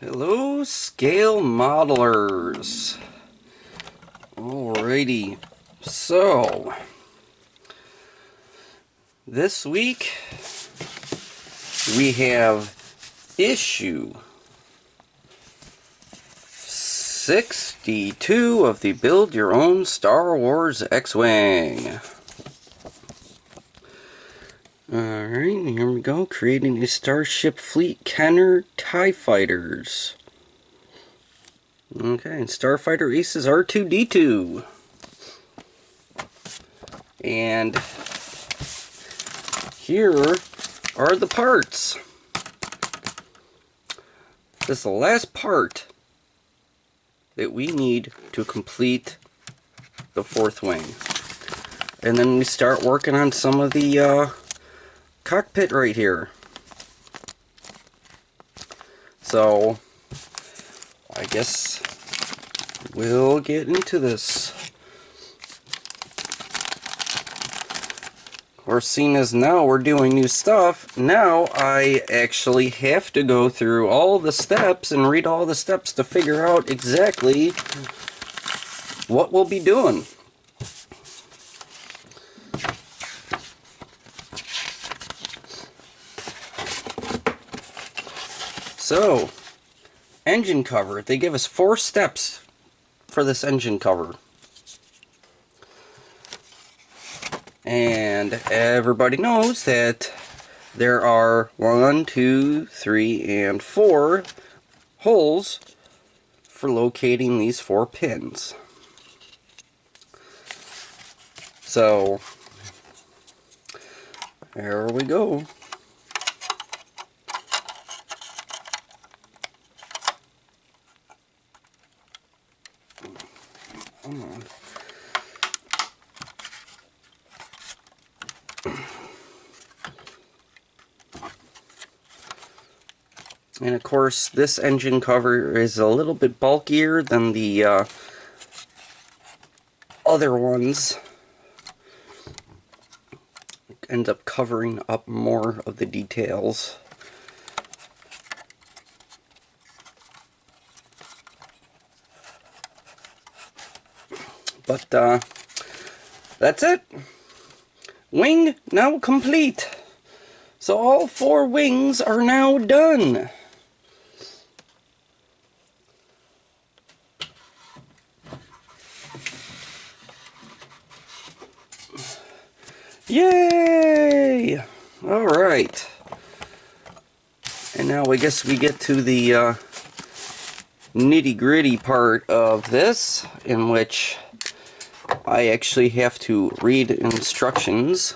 Hello, scale modelers. Alrighty, so this week we have issue 62 of the Build Your Own Star Wars X-Wing. Alright, here we go. Creating a Starship Fleet Kenner TIE Fighters. Okay, and Starfighter Aces R2-D2. And here are the parts. This is the last part that we need to complete the fourth wing. And then we start working on some of the cockpit right here. So I guess we'll get into this. Of course, seeing as now we're doing new stuff, now I actually have to go through all the steps and read all the steps to figure out exactly what we'll be doing. So, engine cover. They give us 4 steps for this engine cover. And everybody knows that there are 1, 2, 3, and 4 holes for locating these 4 pins. So, there we go. And of course, this engine cover is a little bit bulkier than the other ones. It ends up covering up more of the details. But that's it. Wing now complete. So all 4 wings are now done. Yay! Alright. And now I guess we get to the nitty-gritty part of this, in which I actually have to read instructions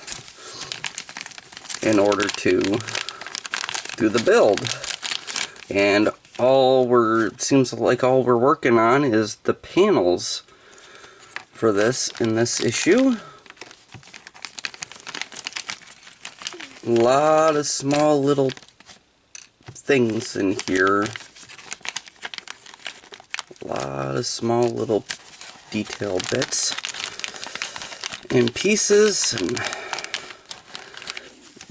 in order to do the build. And seems like all we're working on is the panels for this in this issue. A lot of small little things in here. A lot of small little detail bits and pieces, and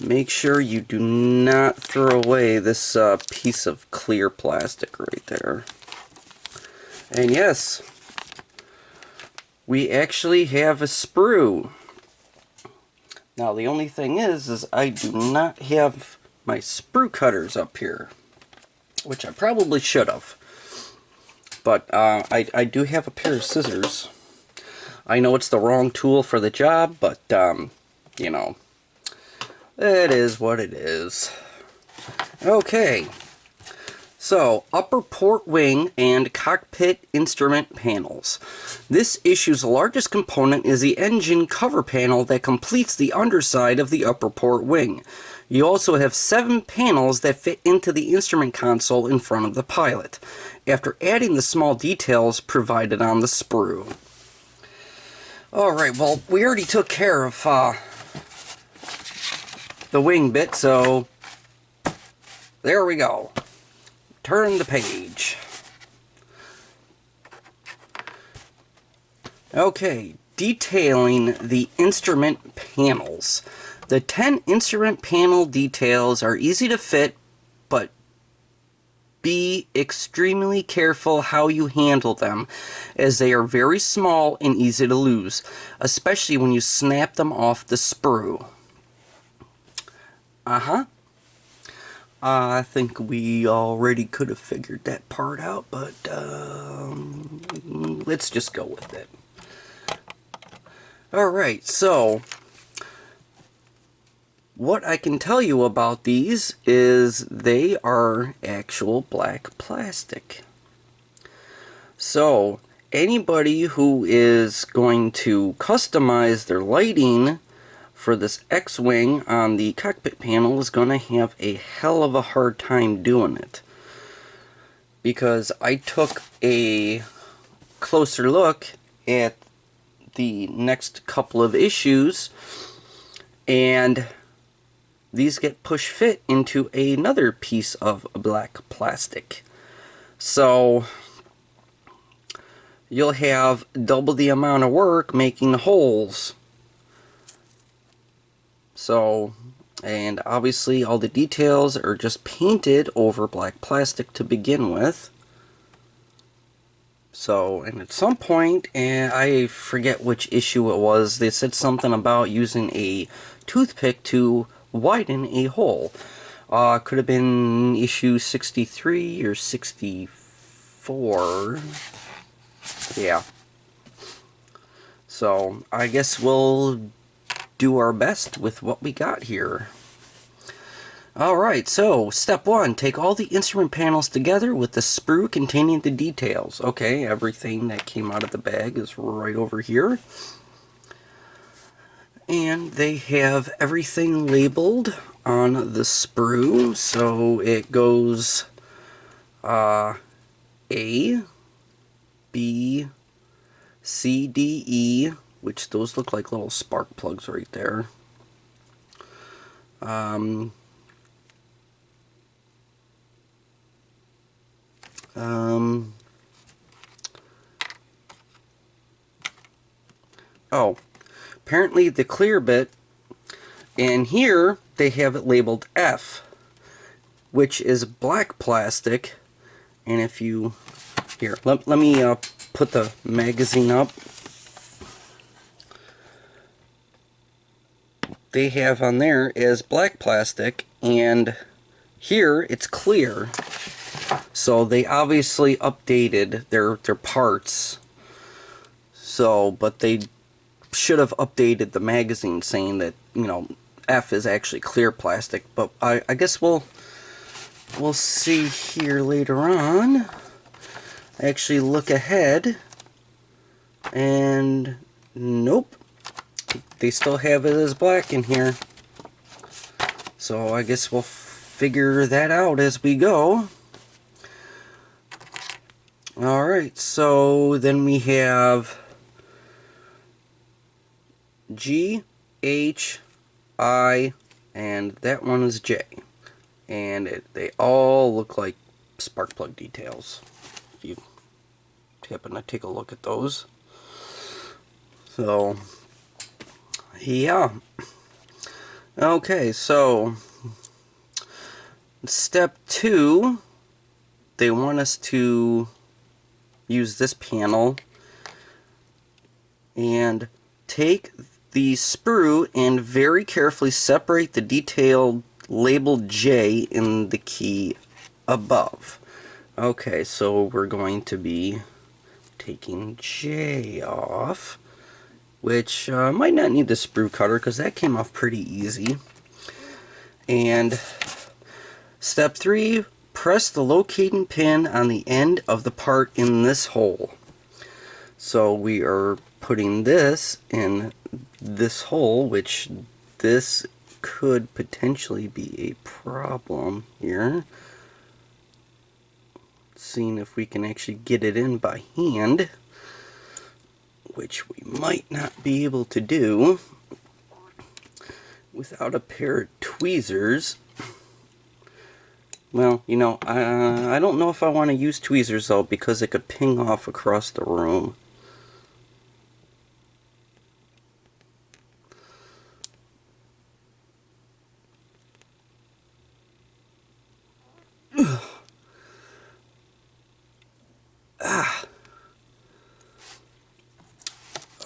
make sure you do not throw away this piece of clear plastic right there. And yes, we actually have a sprue. Now the only thing is I do not have my sprue cutters up here, which I probably should have. But I do have a pair of scissors. I know it's the wrong tool for the job, but you know, it is what it is. Okay, so upper port wing and cockpit instrument panels. This issue's largest component is the engine cover panel that completes the underside of the upper port wing. You also have 7 panels that fit into the instrument console in front of the pilot, after adding the small details provided on the sprue. Alright, well, we already took care of the wing bit, so there we go. Turn the page. Okay, detailing the instrument panels. The 10 instrument panel details are easy to fit, but be extremely careful how you handle them, as they are very small and easy to lose, especially when you snap them off the sprue. I think we already could have figured that part out, but let's just go with it. Alright, so what I can tell you about these is they are actual black plastic. So anybody who is going to customize their lighting for this X-Wing on the cockpit panel is going to have a hell of a hard time doing it. Because I took a closer look at the next couple of issues, and these get push fit into another piece of black plastic. So you'll have double the amount of work making holes. So, and obviously all the details are just painted over black plastic to begin with. So, and at some point, and I forget which issue it was, they said something about using a toothpick to widen a hole. Could have been issue 63 or 64. Yeah. So, I guess we'll do our best with what we got here. Alright, so step 1, take all the instrument panels together with the sprue containing the details. Okay, everything that came out of the bag is right over here. And they have everything labeled on the sprue. So it goes A, B, C, D, E, which those look like little spark plugs right there. Oh, apparently the clear bit, and here they have it labeled F, which is black plastic. And if you, here, let me put the magazine up. They have on there is black plastic, and here it's clear. So they obviously updated their parts. So, but they should have updated the magazine saying that, you know, F is actually clear plastic. But I guess we'll see here later on. Actually look ahead, and nope, they still have it as black in here. So I guess we'll figure that out as we go. Alright, so then we have G, H, I, and that one is J. And they all look like spark plug details, if you happen to take a look at those. So, yeah. Okay, so step 2, they want us to use this panel and take the sprue and very carefully separate the detail labeled J in the key above. Okay, so we're going to be taking J off, which might not need the sprue cutter because that came off pretty easy. And step 3, press the locating pin on the end of the part in this hole. So we are putting this in this hole, which this could potentially be a problem here. Seeing if we can actually get it in by hand, which we might not be able to do without a pair of tweezers. Well, you know, I don't know if I want to use tweezers though, because it could ping off across the room.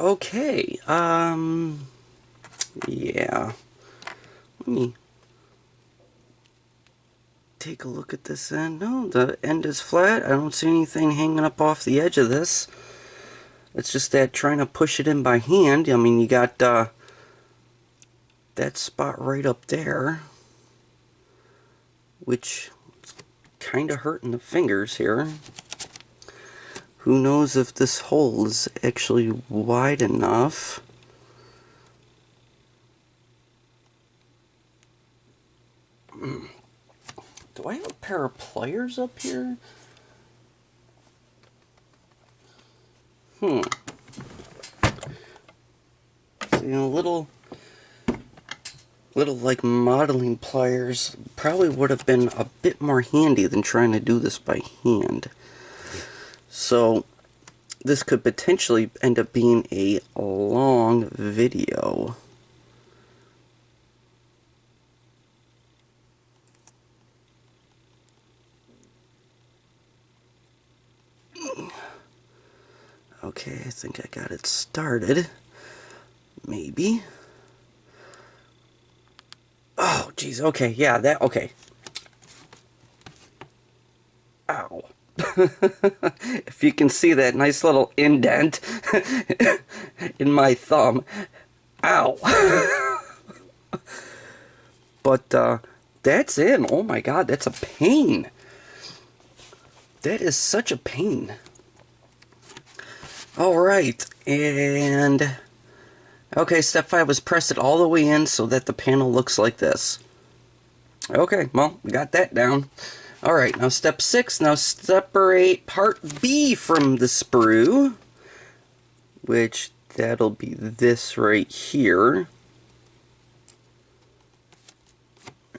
Okay, yeah. Let me take a look at this end. No, the end is flat. I don't see anything hanging up off the edge of this. It's just that trying to push it in by hand. I mean, you got that spot right up there, which is kind of hurting the fingers here. Who knows if this hole is actually wide enough. Do I have a pair of pliers up here? See, little like modeling pliers probably would have been a bit more handy than trying to do this by hand. So this could potentially end up being a long video. Okay, I think I got it started. Maybe. Oh, geez. Okay, yeah, that, okay. Ow. If you can see that nice little indent in my thumb. Ow. But, that's in. Oh my god, that's a pain. That is such a pain. Alright, and... Okay, step 5 was press it all the way in so that the panel looks like this. Okay, well, we got that down. Alright, now step 6, now separate part B from the sprue, which that'll be this right here.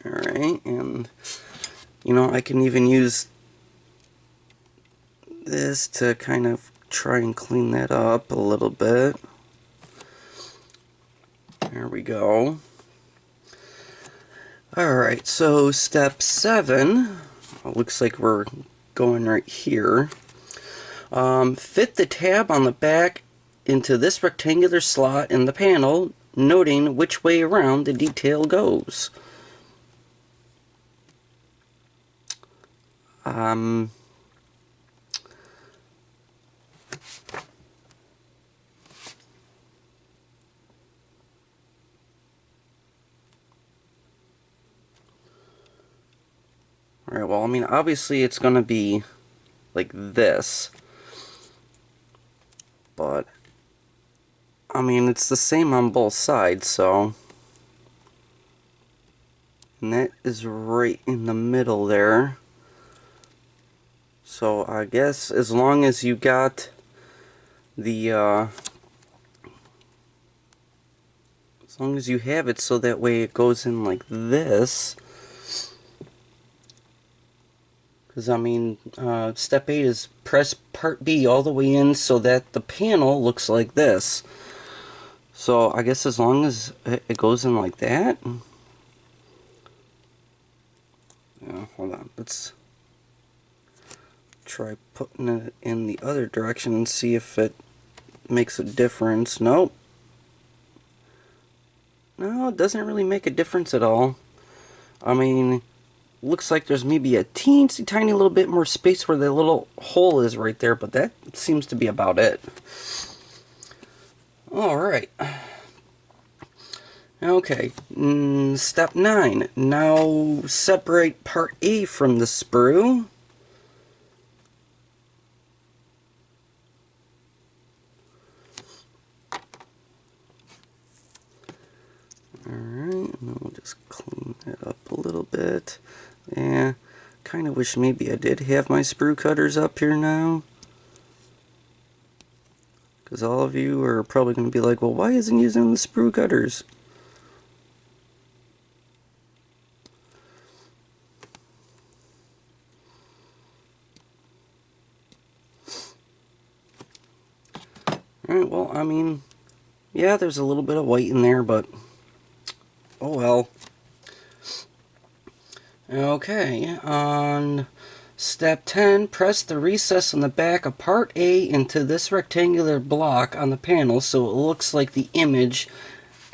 Alright, and you know, I can even use this to kind of try and clean that up a little bit. There we go. Alright, so step 7, looks like we're going right here. Fit the tab on the back into this rectangular slot in the panel, noting which way around the detail goes. Alright, well, I mean, obviously it's going to be like this. But, I mean, it's the same on both sides, so... And that is right in the middle there. So, I guess as long as you got the, as long as you have it so that way it goes in like this... Because, I mean, step 8 is press part B all the way in so that the panel looks like this. So, I guess as long as it goes in like that. Yeah, hold on. Let's try putting it in the other direction and see if it makes a difference. Nope. No, it doesn't really make a difference at all. I mean... Looks like there's maybe a teensy tiny little bit more space where the little hole is right there, but that seems to be about it. Alright. Okay, step 9. Now separate part A from the sprue. Alright, and we'll just clean that up a little bit. Yeah, kind of wish maybe I did have my sprue cutters up here now. Because all of you are probably going to be like, well, why isn't he using the sprue cutters? Alright, well, I mean, yeah, there's a little bit of white in there, but oh well. Okay, on Step 10, press the recess on the back of part A into this rectangular block on the panel so it looks like the image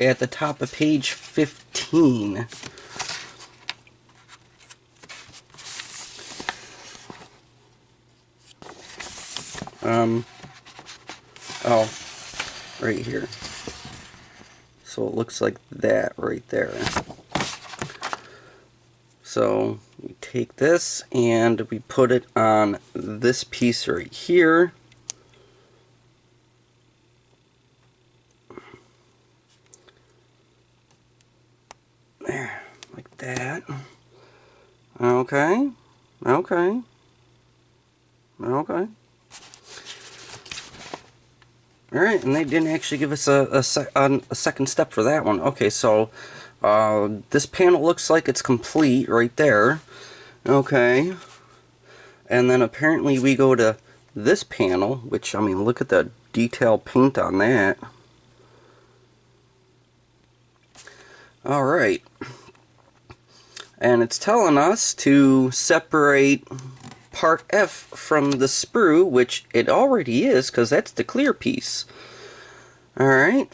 at the top of page 15. Oh, right here. So it looks like that right there. So we take this and we put it on this piece right here. There, like that. Okay, okay, okay. Alright, and they didn't actually give us a second step for that one. Okay, so this panel looks like it's complete right there. Okay. And then apparently we go to this panel, which, I mean, look at the detail paint on that. Alright. And it's telling us to separate part F from the sprue, which it already is, because that's the clear piece. Alright.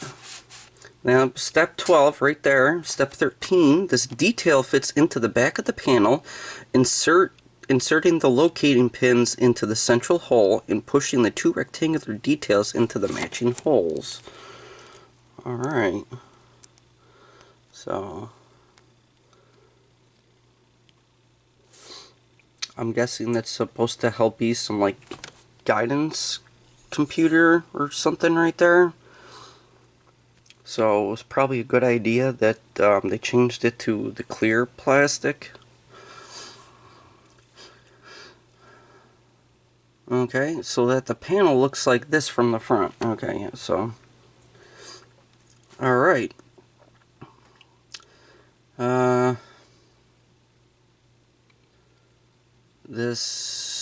Now, step 12 right there. Step 13, this detail fits into the back of the panel. Inserting the locating pins into the central hole and pushing the two rectangular details into the matching holes. Alright. So, I'm guessing that's supposed to help you some, like, guidance computer or something right there. So it was probably a good idea that they changed it to the clear plastic. Okay, so that the panel looks like this from the front. Okay, yeah, so. Alright.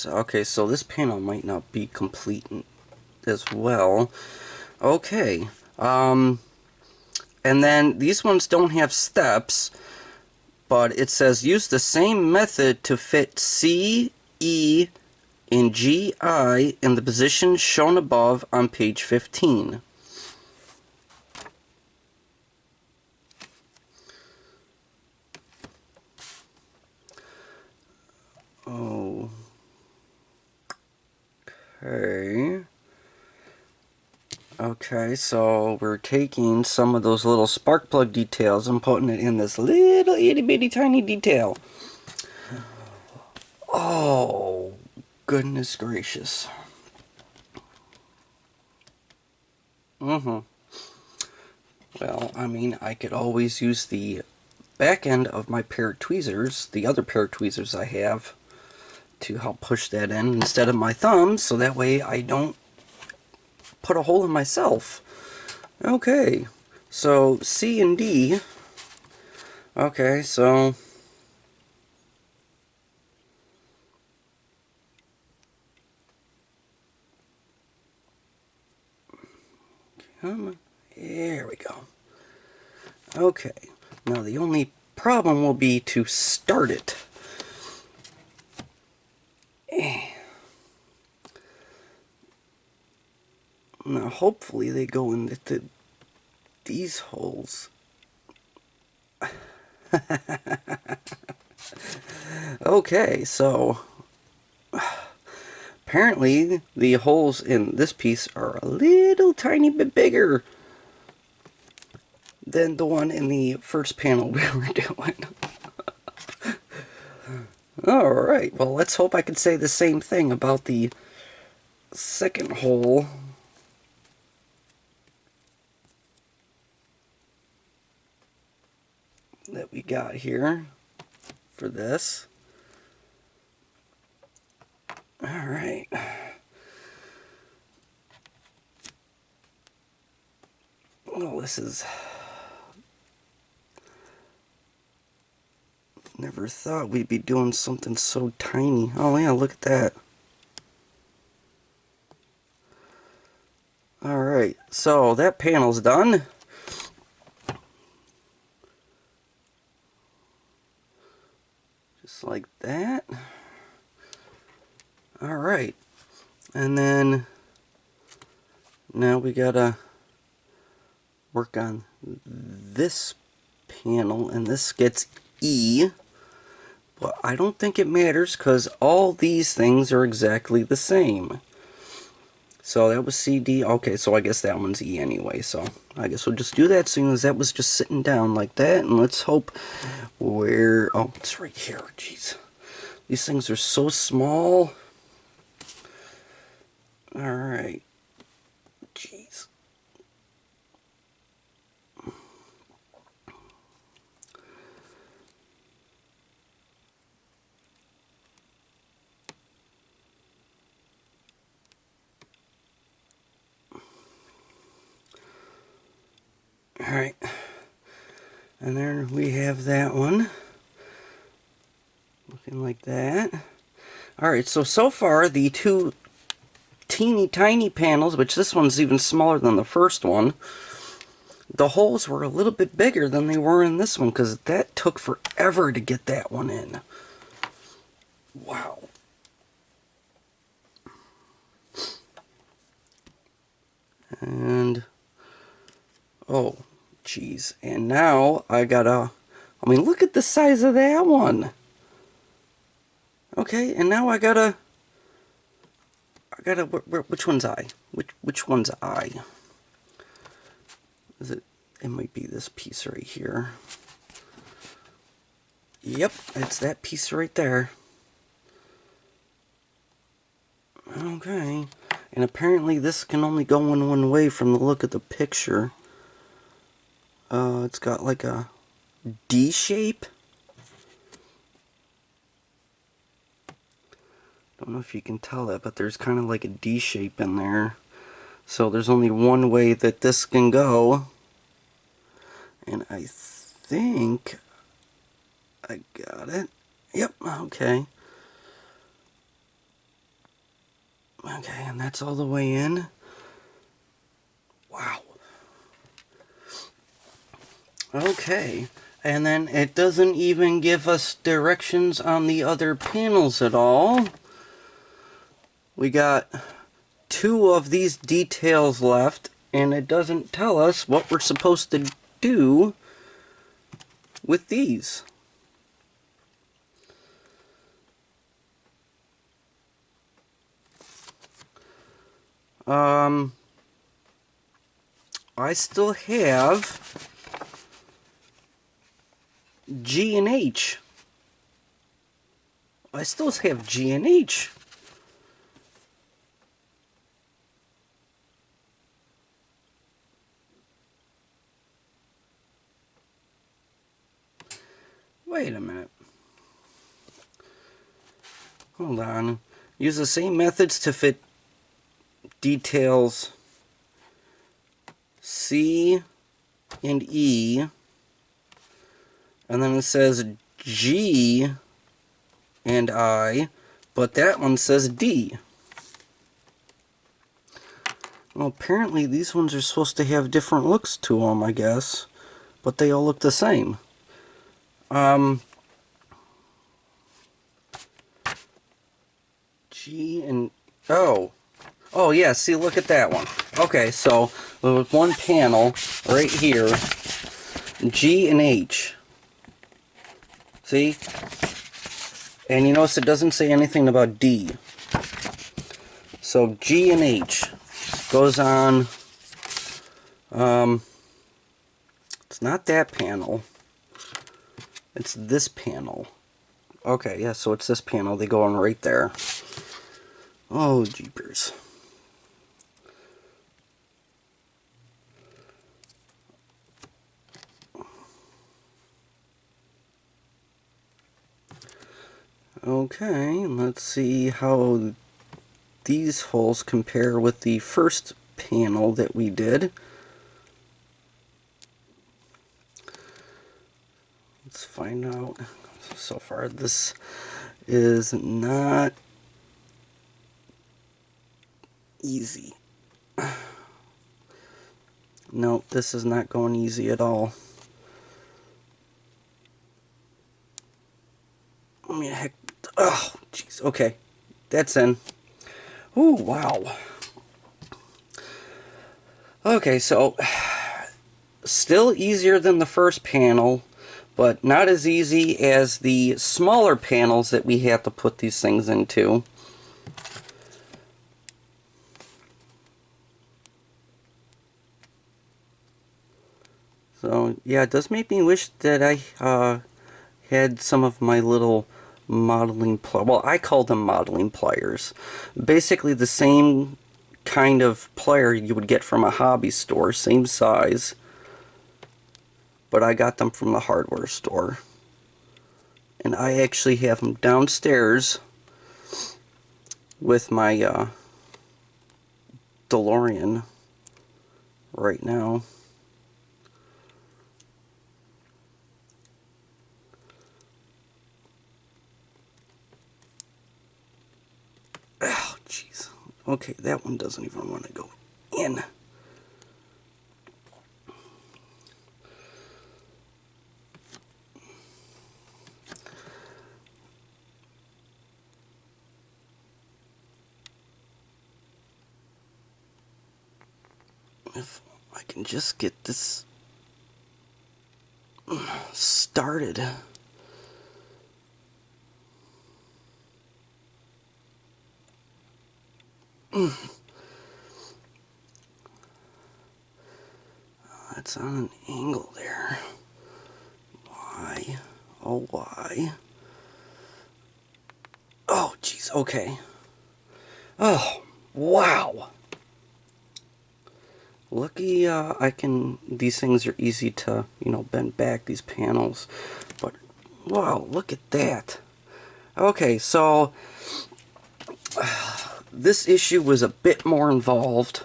Okay, so this panel might not be complete as well. Okay, and then these ones don't have steps, but it says use the same method to fit C, E, and GI in the positions shown above on page 15. Oh. Okay. Okay, so we're taking some of those little spark plug details and putting it in this little itty bitty tiny detail. Oh, goodness gracious. Well, I mean, I could always use the back end of my pair of tweezers, the other pair of tweezers I have, to help push that in instead of my thumbs, so that way I don't put a hole in myself. Okay, so C and D. Okay, so come on. There we go. Okay, now the only problem will be to start it. Now hopefully they go into these holes. Okay, so apparently the holes in this piece are a little tiny bit bigger than the one in the first panel we were doing. Alright, well, let's hope I can say the same thing about the second hole. That we got here for this. Alright. Well, this is... Never thought we'd be doing something so tiny. Oh yeah, look at that. Alright, so that panel's done. Just like that. Alright. And then now we gotta work on this panel, and this gets E. But I don't think it matters because all these things are exactly the same. So that was C, D. Okay, so I guess that one's E anyway. So I guess we'll just do that soon as that was just sitting down like that. And let's hope where... Oh, it's right here. Jeez. These things are so small. Alright. Jeez. Alright. And there we have that one. Looking like that. Alright, so far the two teeny tiny panels, which this one's even smaller than the first one, the holes were a little bit bigger than they were in this one because that took forever to get that one in. Wow. And oh geez, and now I gotta, I mean, look at the size of that one. Okay, and now I gotta which one's I? Which one's I? Is it? It might be this piece right here. Yep, it's that piece right there. Okay, and apparently this can only go in one way from the look of the picture. It's got like a D shape. Don't know if you can tell that, but there's kind of like a D shape in there. So there's only one way that this can go. And I think I got it. Yep, okay. Okay, and that's all the way in. Wow. Okay, and then it doesn't even give us directions on the other panels at all. We got two of these details left, and it doesn't tell us what we're supposed to do with these. I still have G and H. I still have G and H. Wait a minute. Hold on. Use the same methods to fit details C and E. And then it says G and I, but that one says D. Well, apparently these ones are supposed to have different looks to them, I guess. But they all look the same. G and... Oh. Oh, yeah, see, look at that one. Okay, so with one panel right here, G and H. See? And you notice it doesn't say anything about D. So G and H goes on... it's not that panel. It's this panel. Okay, yeah, so it's this panel. They go on right there. Oh, jeepers. Okay, let's see how these holes compare with the first panel that we did. Let's find out. So far, this is not easy. No, this is not going easy at all. I mean, heck. Oh, jeez. Okay. that's in. Ooh, wow. Okay, so still easier than the first panel, but not as easy as the smaller panels that we have to put these things into. So yeah, it does make me wish that I had some of my little modeling well, I call them modeling pliers. Basically the same kind of plier you would get from a hobby store, same size, but I got them from the hardware store. And I actually have them downstairs with my DeLorean right now. Oh, jeez. Okay, that one doesn't even want to go in. If I can just get this started. That's on an angle there. Why? Oh, why? Oh, jeez, okay. Oh, wow. Lucky these things are easy to, bend back, these panels. But, wow, look at that. Okay, so this issue was a bit more involved.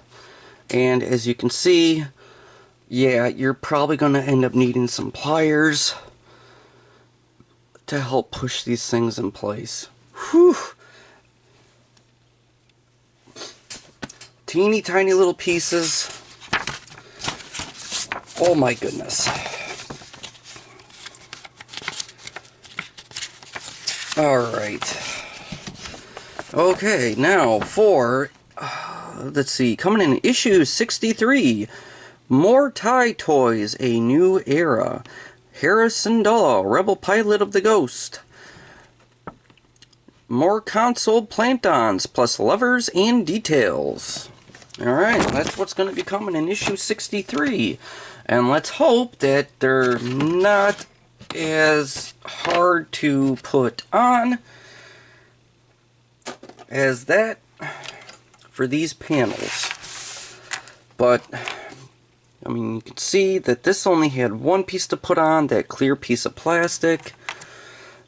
And as you can see, yeah, you're probably going to end up needing some pliers to help push these things in place. Whew. Teeny tiny little pieces. Oh my goodness. Alright. Okay, now for, let's see, coming in issue 63, More Tie Toys, A New Era. Harrison Dullo, Rebel Pilot of the Ghost. More console plant-ons, plus levers and details. Alright, that's what's going to be coming in issue 63. And let's hope that they're not as hard to put on as that for these panels. But, I mean, you can see that this only had one piece to put on, that clear piece of plastic.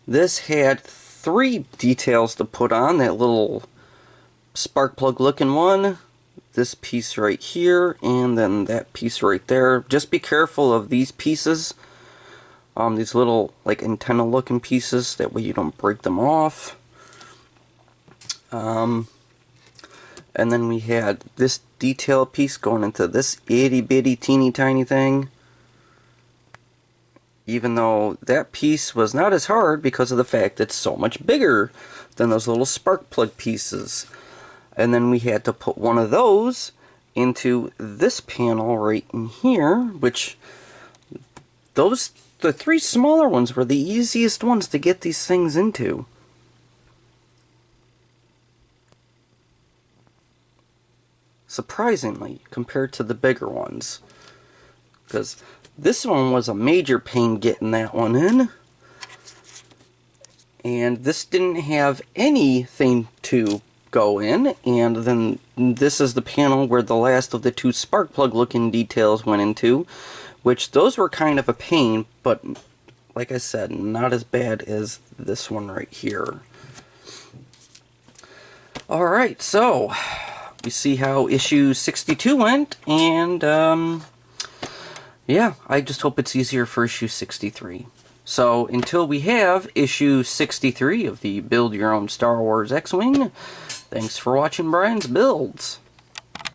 This had 3 details to put on, that little spark plug looking one, this piece right here, and then that piece right there. Just be careful of these pieces, these little like antenna looking pieces, that way you don't break them off. And then we had this detail piece going into this itty bitty teeny tiny thing, even though that piece was not as hard because of the fact it's so much bigger than those little spark plug pieces. And then we had to put one of those into this panel right in here, which the 3 smaller ones were the easiest ones to get these things into. Surprisingly, compared to the bigger ones. Because this one was a major pain getting that one in. And this didn't have anything to go in, and then this is the panel where the last of the 2 spark plug looking details went into, which those were kind of a pain, but like I said, not as bad as this one right here. Alright, so we see how issue 62 went, and yeah, I just hope it's easier for issue 63. So until we have issue 63 of the Build Your Own Star Wars X-Wing, thanks for watching Brian's Builds.